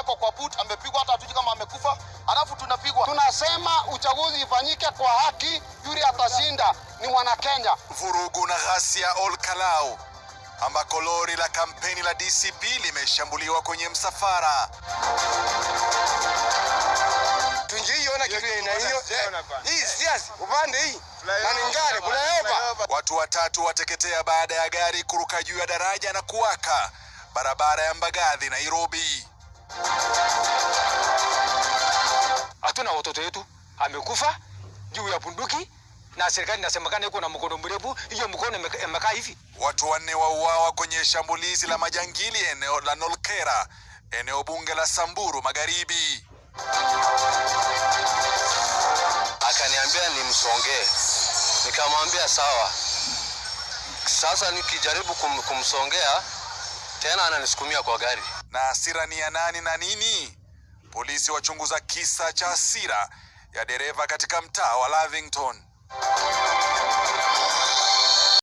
amewekwa kwa boot, amepigwa hata hatujui kama amekufa, alafu tunapigwa. Tunasema uchaguzi ifanyike kwa haki, yule atashinda ni mwana Kenya. Vurugu na ghasia Ol Kalou ambako lori la kampeni la DCP limeshambuliwa kwenye msafara. Tunjiona kitu ina hiyo. Hii siasa upande hii. Na ningare Flyover. Watu watatu wateketea baada ya gari kuruka juu ya daraja na kuwaka barabara ya Mbagathi, Nairobi. Hatuna watoto wetu amekufa juu ya bunduki na serikali inasemekana iko na mkono mrefu, hiyo mkono imekaa hivi. Watu 4 wauawa kwenye shambulizi la majangili eneo la Nolkera, eneo bunge la Samburu Magharibi. Akaniambia nimsongee. Nikamwambia sawa. Sasa nikijaribu kumsongea tena ananisukumia kwa gari. Na hasira ni ya nani na nini? Polisi wachunguza kisa cha hasira ya dereva katika mtaa wa Lavington.